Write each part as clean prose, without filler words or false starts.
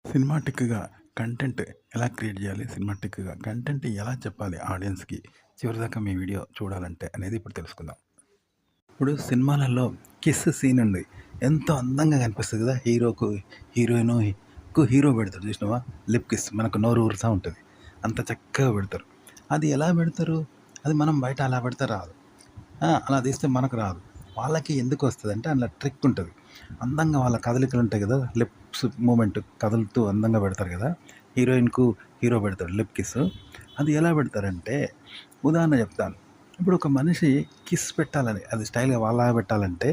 సినిమాటిక్‌గా content ఎలా create జేయాలి? సినిమాటిక్‌గా content ఎలా చెప్పాలి ఆడియన్స్‌కి? చివరిదాకా మీ వీడియో చూడాలంటే అనేది ఇప్పుడు తెలుసుకుందాం. ఇప్పుడు సినిమాలలో కిస్ సీన్ ఉంది. ఎంతో అందంగా కనిపిస్తది గదా! హీరో పెడతాడు చూసినావా? లిప్ కిస్ మనకు నోరు ఊరుతా ఉంటది. అంత చక్కగా పెడతారు. అది ఎలా పెడతారు? అది మనం బయట అలా పెడితే రాదు. అలా తీస్తే మనకు రాదు. వాళ్ళకి ఎందుకొస్తదంటే అందులో ట్రిక్ ఉంటది. అందంగా వాళ్ళ కదలికలుంటాయి గదా! లిప్స్ మూవ్‌మెంట్ కదులుతూ అందంగా పెడతారు గదా! హీరోయిన్‌కు హీరో పెడతాడు లిప్ కిస్. అది ఎలా పెడతారంటే ఉదాహరణ చెప్తాను. ఇప్పుడు ఒక మనిషి కిస్ పెట్టాలని అది స్టైల్‌గా వాళ్ళలాగా పెట్టాలంటే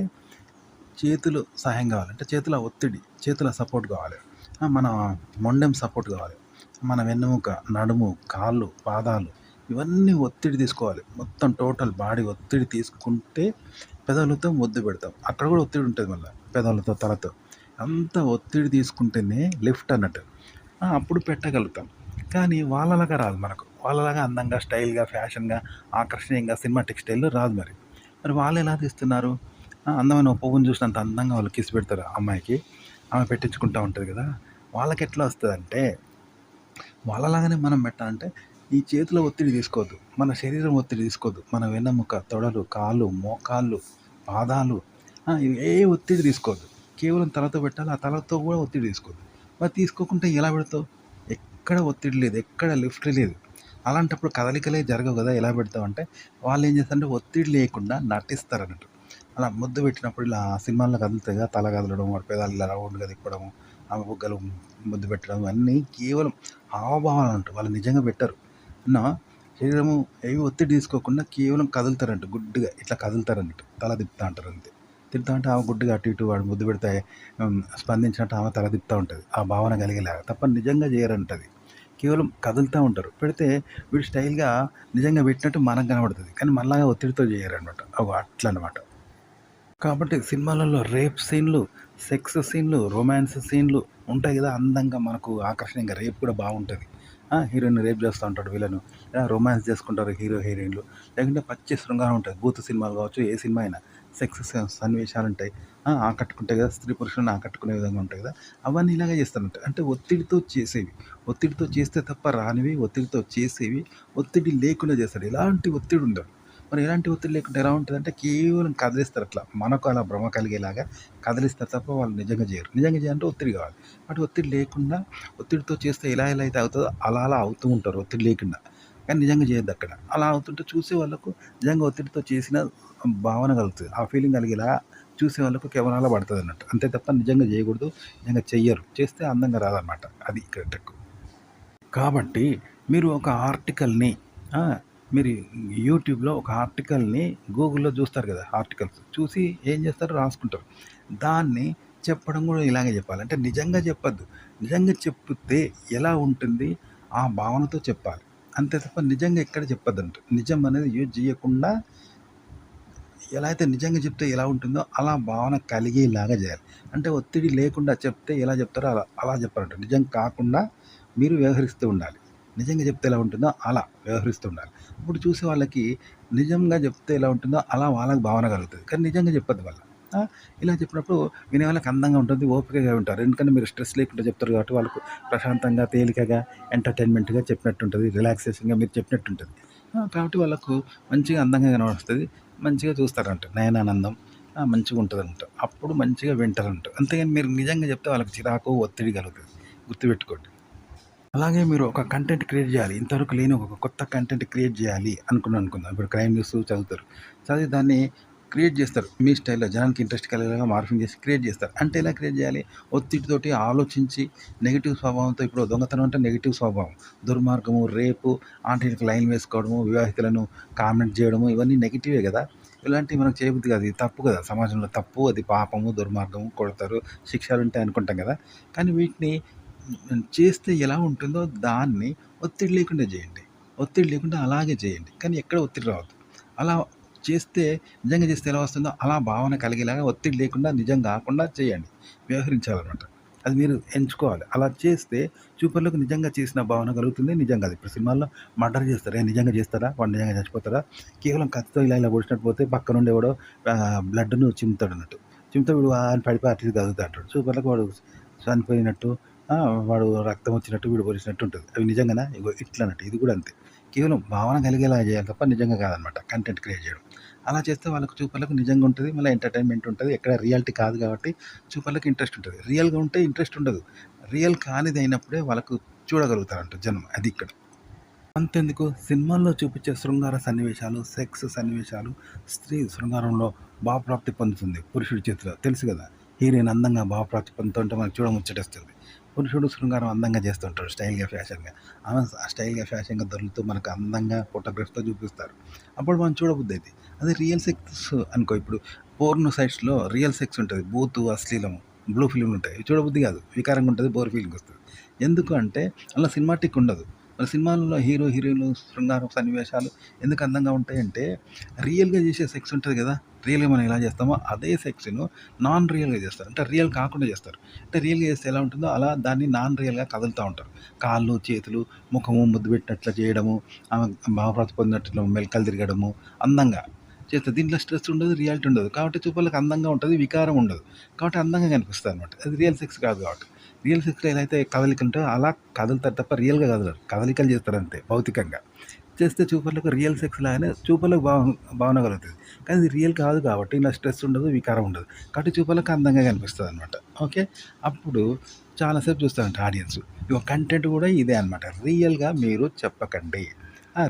చేతులు సహాయం కావాలి. అంటే చేతుల ఒత్తిడి, చేతుల సపోర్ట్ కావాలి. మన మొండెం సపోర్ట్ కావాలి. మన వెన్నెముక, నడుము, కాళ్ళు, పాదాలు ఇవన్నీ ఒత్తిడి తీసుకోవాలి. మొత్తం టోటల్ బాడీ ఒత్తిడి తీసుకుంటే పెదాలతో ముద్దు పెడతాం. అక్కడ కూడా ఒత్తిడి ఉంటుంది మళ్ళా. పెదాలతో, తలతో. అంత ఒత్తిడి తీసుకుంటేనే లిఫ్ట్ అన్నట్టు. అప్పుడు పెట్టగలుగుతాం. కానీ వాళ్ళలాగా రాదు మనకు. వాళ్ళలాగా అందంగా, స్టైల్‌గా, ఫ్యాషన్‌గా, ఆకర్షణీయంగా సినిమాటిక్ స్టైల్‌లో రాదు మరి. మరి వాళ్ళెలా తీస్తున్నారు? అందమైన ఓ పువ్వుని చూసినంత అందంగా వాళ్ళు కిస్ పెడతారు ఆ అమ్మాయికి. ఆమె పెట్టించుకుంటా ఉంటది కదా! వాళ్ళకెట్లా వస్తదంటే, వాళ్ళలాగానే మనం పెట్టాలంటే, ఈ చేతుల ఒత్తిడి తీసుకోవద్దు. మన శరీరం ఒత్తిడి తీసుకోవద్దు. మన వెన్నెముక, తొడలు, కాళ్ళు, మోకాళ్ళు, పాదాలు ఇవి ఏ ఒత్తిడి తీసుకోవద్దు. కేవలం తలతో పెట్టాలి. ఆ తలతో కూడా ఒత్తిడి తీసుకోవద్దు. మరి తీసుకోకుంటే ఎలా పెడతావు? ఎక్కడ ఒత్తిడి లేదు. ఎక్కడ లిఫ్ట్ లేదు. అలాంటప్పుడు కదలికలే జరగవు కదా! ఎలా పెడతావంటే, వాళ్ళేం చేస్తారంటే ఒత్తిడి లేకుండా నటిస్తారన్నట్టు. అలా ముద్దు పెట్టినప్పుడు ఇలా సినిమాల్లో కదులుతాయి కదా! తల కదలడం, వాడి పెదాలు ఇలా రౌండ్‌గా తిప్పడం, ఆమె బుగ్గలు ముద్దు పెట్టడం ఇవన్నీ కేవలం హావభావాలంట. వాళ్ళు నిజంగా పెట్టరు. శరీరము ఏవి ఒత్తిడి తీసుకోకుండా కేవలం కదులుతారంట గుడ్డిగా ఇట్లా కదులుతారన్నట్టు. తల తిప్పుతా అంటారు అంతే. తిప్పుతా ఉంటే ఆమె గుడ్డిగా అటు ఇటు వాడు ముద్దు పెడితే స్పందించినట్టు ఆమె తల తిప్పుతా ఉంటది. ఆ భావన కలిగేలాగా. తప్ప నిజంగా చేయరంటది. కేవలం కదులుతా ఉంటారు. పెడితే వీడు స్టైల్‌గా నిజంగా పెట్టినట్టు మనకు కనబడుతది. కానీ మనలాగా ఒత్తిడితో చేయరనమాట. అట్లనమాట. కాబట్టి సినిమాలలో రేప్ సీన్‌లు, సెక్స్ సీన్‌లు, రొమాన్స్ సీన్‌లు ఉంటాయి గదా! అందంగా మనకు ఆకర్షణీయంగా రేప్ కూడా బావుంటది. హీరోయిన్‌ని రేప్ చేస్తా ఉంటాడు విలను. రొమాన్స్ చేసుకుంటారు హీరో, హీరోయిన్‌లు. లేకుంటే పచ్చి శృంగారం ఉంటది. బూతు సినిమాలు కావచ్చు, ఏ సినిమా అయినా. సెక్స్ సన్నివేశాలుంటాయి. ఆకట్టుకుంటాయి గదా! స్త్రీ పురుషులను ఆకట్టుకునే విధంగా ఉంటాయి గదా! అవన్నీ ఇలాగే చేస్తారంట. అంటే ఒత్తిడితో చేసేవి. ఒత్తిడితో చేస్తే తప్ప రానివి, ఒత్తిడితో చేసేవి, ఒత్తిడి లేకుండా చేస్తాడు. ఎలాంటి ఒత్తిడి ఉండదు. మరి ఎలాంటి ఒత్తిడి లేకుండా ఎలా ఉంటదంటే కేవలం కదిలిస్తారు అట్లా. మనకు అలా భ్రమ కలిగేలాగా కదిలిస్తారు తప్ప వాళ్ళు నిజంగా చేయరు. నిజంగా చేయాలంటే ఒత్తిడి కావాలి. బట్ ఒత్తిడి లేకుండా ఒత్తిడితో చేస్తే ఎలా అయితే అవుతదో అలా అలా అవుతూ ఉంటారు ఒత్తిడి లేకుండా. కానీ నిజంగా చేయొద్దక్కడ. అలా అవుతుంటే చూసే వాళ్ళకు నిజంగా ఒత్తిడితో చేసిన భావన కలుగుతది. ఆ ఫీలింగ్ కలిగేలా చూసే వాళ్ళకు కెమెరాలో పడతదన్నట్టు. అంతే తప్ప నిజంగా చేయకూడదు. నిజంగా చెయ్యరు. చేస్తే అందంగా రాదనమాట. అది ఇక్కడ ట్రిక్. కాబట్టి మీరు ఒక ఆర్టికల్‌ని ఆ! మీరు యూట్యూబ్‌లో ఒక ఆర్టికల్‌ని గూగుల్‌లో చూస్తారు కదా! ఆర్టికల్స్. చూసి ఏం చేస్తారు? రాసుకుంటారు. దాన్ని చెప్పడం కూడా ఇలాగే చెప్పాలి. అంటే నిజంగా చెప్పొద్దు. నిజంగా చెప్తే ఎలా ఉంటుంది? ఆ భావనతో చెప్పాలి. అంతే తప్ప నిజంగా ఎక్కడ చెప్పొద్దంట. నిజం అనేది యూజ్ చేయకుండా ఎలా అయితే నిజంగా చెప్తే ఎలా ఉంటుందో అలా భావన కలిగేలాగా చేయాలి. అంటే ఒత్తిడి లేకుండా చెప్తే ఎలా చెప్తారో అలా చెప్పాలంట. నిజం కాకుండా మీరు వ్యవహరిస్తూ ఉండాలి. నిజంగా చెప్తే ఎలా ఉంటుందో అలా వ్యవహరిస్తూ ఉండాలి. ఇప్పుడు చూసే వాళ్ళకి నిజంగా చెప్తే ఎలా ఉంటుందో అలా వాళ్ళకి భావన కలుగుతది. కానీ నిజంగా చెప్పొద్దు వాళ్ళు. ఆ! ఇలా చెప్పినప్పుడు వినే వాళ్ళకి అందంగా ఉంటుంది. ఓపికగా వింటారు. ఎందుకంటే మీరు స్ట్రెస్ లేకుండా చెప్తారు కాబట్టి వాళ్ళకు ప్రశాంతంగా, తేలికగా, ఎంటర్‌టైన్‌మెంట్‌గా చెప్పినట్టుంటది. రిలాక్సేషన్‌గా మీరు చెప్పినట్టుంటది. కాబట్టి వాళ్ళకు మంచిగా అందంగా కనబడుతది. మంచిగా చూస్తారంట. నయనానందం మంచిగుంటదంట. అప్పుడు మంచిగా వింటారంట. అంతేగాని మీరు నిజంగా చెప్తే వాళ్ళకి చిరాకు, ఒత్తిడి కలుగుతది. గుర్తుపెట్టుకోండి. అలాగే మీరు ఒక కంటెంట్ క్రియేట్ జేయాలి. ఇంతవరకు లేని ఒక కొత్త కంటెంట్ క్రియేట్ జేయాలి అనుకుందాం. ఇప్పుడు క్రైమ్ న్యూస్ చదువుతారు. చదివి దాన్ని క్రియేట్ జేస్తారు. మీ స్టైల్‌లో జనానికి ఇంట్రెస్ట్ కలిగేలాగా మార్ఫింగ్ చేసి క్రియేట్ జేస్తారు. అంటే ఎలా క్రియేట్ జేయాలి? ఒత్తిడితోటి ఆలోచించి నెగెటివ్ స్వభావంతో ఇప్పుడు దొంగతనం అంటే నెగెటివ్ స్వభావం. దుర్మార్గము, రేపు, ఆంటీలకి లైన్ వేసుకోవడము, వివాహితులను కామెంట్ జేయడము ఇవన్నీ నెగెటివే గదా! ఇలాంటివి మనకు చేయబుద్ధి కాదు. ఇది తప్పు కదా! సమాజంలో తప్పు. అది పాపము, దుర్మార్గము, కొడతారు, శిక్షలుంటాయి అనుకుంటాం గదా! కానీ వీటిని చేస్తే ఎలా ఉంటుందో దాన్ని ఒత్తిడి లేకుండా చేయండి. ఒత్తిడి లేకుండా అలాగే చేయండి. కానీ ఎక్కడ ఒత్తిడి రావద్దు. అలా చేస్తే నిజంగా చేస్తే ఎలా వస్తుందో అలా భావన కలిగేలాగా ఒత్తిడి లేకుండా నిజం కాకుండా చేయండి. వ్యవహరించాలన్నమాట. అది మీరు ఎంచుకోవాలి. అలా చేస్తే చూపర్లకు నిజంగా చేసిన భావన కలుగుతుంది. నిజంగా అది ఇప్పుడు సినిమాల్లో మర్డర్ చేస్తారు. నిజంగా చేస్తారా? వాడు నిజంగా చచ్చిపోతారా? కేవలం కత్తితో ఇలా పొడిచినట్టు పోతే పక్కనుండి ఎవడో బ్లడ్‌ను చిమ్ముతాడన్నట్టు. చిమ్మితే వీడు అని పడిపోయి అటు ఇటు కదులుతా అంటాడు. చూపర్లకు వాడు చనిపోయినట్టు ఆ! వాడు రక్తం వచ్చినట్టు, వీడు పొడిచినట్టు ఉంటది. అవి నిజంగానా? ఇగో ఇట్లా అన్నట్టు. ఇది కూడా అంతే. కేవలం భావన కలిగేలాగా చేయాలి తప్ప నిజంగా కాదనమాట కంటెంట్ క్రియేట్ చేయడం. అలా చేస్తే వాళ్ళకి చూపర్లకు నిజంగా ఉంటది. మళ్ళీ ఎంటర్‌టైన్‌మెంట్ ఉంటది. ఎక్కడ రియాలిటీ కాదు కాబట్టి చూపర్లకి ఇంట్రెస్ట్ ఉంటది. రియల్‌గా ఉంటే ఇంట్రెస్ట్ ఉండదు. రియల్ కానిదయినప్పుడే వాళ్ళకు చూడగలుగుతారంట జనం. అది ఇక్కడ. అంతెందుకు సినిమాల్లో చూపించే శృంగార సన్నివేశాలు, సెక్స్ సన్నివేశాలు, స్త్రీ శృంగారంలో భావప్రాప్తి పొందుతుంది పురుషుడి చేతిలో. తెలుసు కదా! హీరోయిన్ అందంగా భావప్రాప్తి పొందుతుంటే మనకు చూడముచ్చటేస్తుంది. పురుషుడు శృంగారం అందంగా చేస్తుంటాడు స్టైల్‌గా, ఫ్యాషన్‌గా. ఆమె స్టైల్‌గా, ఫ్యాషన్‌గా దొర్లుతూ మనకు అందంగా ఫోటోగ్రాఫ్స్‌తో చూపిస్తారు. అప్పుడు మనం చూడబుద్దయిద్ది. అదే రియల్ సెక్స్ అనుకో ఇప్పుడు పోర్న్ సైట్స్‌లో రియల్ సెక్స్ ఉంటది. బూతు, అశ్లీలము, బ్లూ ఫిల్మ్‌లుంటాయి. చూడబుద్ధి కాదు. వికారంగా ఉంటది. బోర్ ఫీలింగొస్తది. ఎందుకు అంటే అందులో సినిమాటిక్ ఉండదు. మన సినిమాల్లో హీరో, హీరోయిన్‌లు శృంగారపు సన్నివేశాలు ఎందుకు అందంగా ఉంటాయంటే, రియల్‌గా చేసే సెక్స్ ఉంటది గదా! రియల్‌గా మనం ఎలా చేస్తామో అదే సెక్స్‌ను నాన్ రియల్‌గా చేస్తారు. అంటే రియల్ కాకుండా చేస్తారు. అంటే రియల్‌గా చేస్తే ఎలా ఉంటుందో అలా దాన్ని నాన్ రియల్‌గా కదులుతా ఉంటారు. కాళ్ళు, చేతులు, ముఖము ముద్దు పెట్టినట్లా చేయడము, భావప్రాప్తి పొందినట్లు మెలికలు తిరగడము, అందంగా చేస్తే దీంట్లో స్ట్రెస్ ఉండదు, రియాలిటీ ఉండదు. కాబట్టి చూపర్లకు అందంగా ఉంటది, వికారం ఉండదు. కాబట్టి అందంగా కనిపిస్తదనమాట. అది రియల్ సెక్స్ కాదు కాబట్టి. రియల్ సెక్స్‌లో ఎలా అయితే కదలికలు ఉంటాయో అలా కదులుతారు తప్ప రియల్‌గా కదలరు. కదలికలు చేస్తారంతే భౌతికంగా. చేస్తే చూపర్లకు రియల్ సెక్స్ లాగానే చూపర్లకు భావన కలుగుతది. కానీ ఇది రియల్ కాదు కాబట్టి ఇలా స్ట్రెస్ ఉండదు, వికారం ఉండదు. కాబట్టి చూపర్లకు అందంగా కనిపిస్తదనమాట. ఓకే. అప్పుడు చాలా సేపు చూస్తారంట ఆడియన్స్. ఇగో కంటెంట్ కూడా ఇదే అనమాట. రియల్‌గా మీరు చెప్పకండి.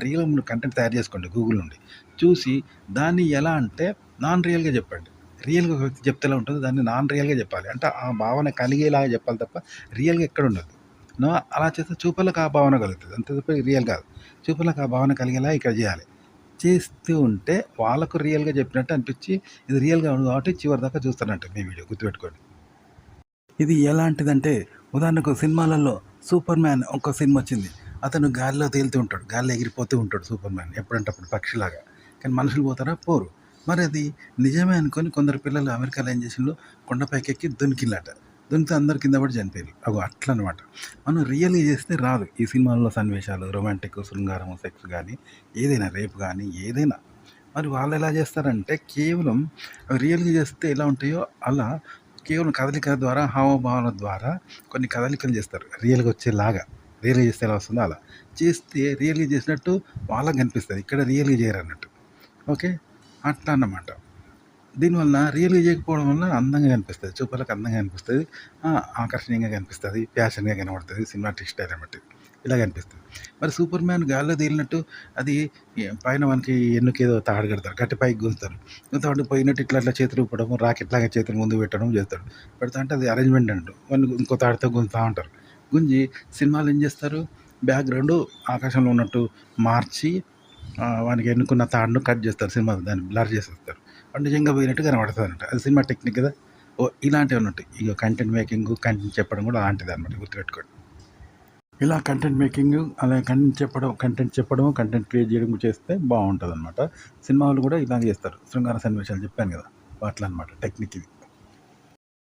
రియల్‌గా మీరు కంటెంట్ తయారు చేసుకోండి గూగుల్ నుండి. చూసి దాన్ని ఎలా అంటే నాన్ రియల్‌గా చెప్పండి. రియల్‌గా ఒక వ్యక్తి చెప్తే ఎలా ఉంటుందో దాన్ని నాన్ రియల్‌గా చెప్పాలి. అంటే ఆ భావన కలిగేలాగా చెప్పాలి తప్ప రియల్‌గా ఎక్కడుండదు. అలా చేస్తే చూపర్లకు ఆ భావన కలుగుతది. అంతే తప్ప రియల్ కాదు. చూపర్లకు ఆ భావన కలిగేలా ఇక్కడ చేయాలి. చేస్తూ ఉంటే వాళ్ళకు రియల్‌గా చెప్పినట్టు అనిపిచ్చి ఇది రియల్‌గా ఉంది కాబట్టి చివరిదాకా చూస్తారంట మీ వీడియో గుర్తుపెట్టుకోండి. ఇది ఎలాంటిదంటే ఉదాహరణకు సినిమాలలో 'సూపర్ మ్యాన్' ఒక సినిమా వచ్చింది. అతను గాలిలో తేలుతూ ఉంటాడు. గాలిలో ఎగిరిపోతూ ఉంటాడు సూపర్ మ్యాన్. ఎప్పుడంటే అప్పుడు పక్షిలాగా. కానీ మనుషులు పోతారా? పోరు. మరి అది నిజమే అనుకోని కొందరు పిల్లలు అమెరికాలో ఏం చేసిండ్రు కొండపైకెక్కి దునికిండ్లట. దునికితే అందరూ కింద పడి చనిపోయిర్రు. అగో అట్లనమాట. మనం రియల్‌గా చేస్తే రాదు. ఈ సినిమాల్లో సన్నివేశాలు, రొమాంటిక్, శృంగారం, సెక్స్ గానీ, ఏదైనా రేప్ గానీ, ఏదైనా. మరి వాళ్ళెలా చేస్తారంటే కేవలం రియల్‌గా చేస్తే ఎలా ఉంటాయో అలా కేవలం కదలిక ద్వారా, హావభావాల ద్వారా కొన్ని కదలికలు చేస్తారు. రియల్‌గా వచ్చేలాగా. రియల్‌గా చేస్తే ఎలా వస్తుందో అలా. చేస్తే రియల్‌గా చేసినట్టు వాళ్ళకి కనిపిస్తది. ఇక్కడ రియల్‌గా చేయరన్నట్టు. ఓకే. అట్లా అన్నమాట. దీనివల్ల రియల్‌గా చేయకపోవడం వల్ల అందంగా కనిపిస్తది. చూపర్లకు అందంగా కనిపిస్తది. ఆకర్షణీయంగా కనిపిస్తది. ఫ్యాషన్‌గా కనబడుతది. సినిమాటిక్ స్టైల్ అన్నమాట. ఇలా కనిపిస్తది. మరి సూపర్ మ్యాన్ గాల్లో తేలినట్టు అది పైన మనకి ఎన్నుకేదో తాడు కడతారు. కట్టి పైకి గుంజుతారు. గుంజుతా పోయినట్టు ఇట్లా ఇట్లా చేతులు ఊపడము, రాకెట్‌లాగా చేతులు ముందుకు పెట్టడం చేస్తాడు. పెడతా అంటే అది అరేంజ్‌మెంట్ అంటారు. వాడిని ఇంకో తాడుతో గుంజుతా ఉంటారు. గుంజి సినిమాలో ఏం చేస్తారు బ్యాక్‌గ్రౌండ్ ఆకాశంలో ఉన్నట్టు మార్చి వానికి ఎన్నుకున్న తాడును కట్ చేస్తారు సినిమాలో. దాన్ని బ్లర్ చేసేస్తారు. వాడు నిజంగా పోయినట్టు కనబడతదనమాట. అది సినిమా టెక్నిక్ కదా! ఇలాంటివన్నీ ఉంటాయి. ఇగ కంటెంట్ మేకింగు, కంటెంట్ చెప్పడం కూడా అలాంటిదనమాట గుర్తుపెట్టుకోండి. ఇలా కంటెంట్ మేకింగు, అలాగే కంటెంట్ చెప్పడం, కంటెంట్ క్రియేట్ చేయడం చేస్తే బావుంటదనమాట. సినిమాలు కూడా ఇలాగే చేస్తారు. శృంగార సన్నివేశాలు చెప్పాను కదా! అట్లనమాట టెక్నిక్ ఇది.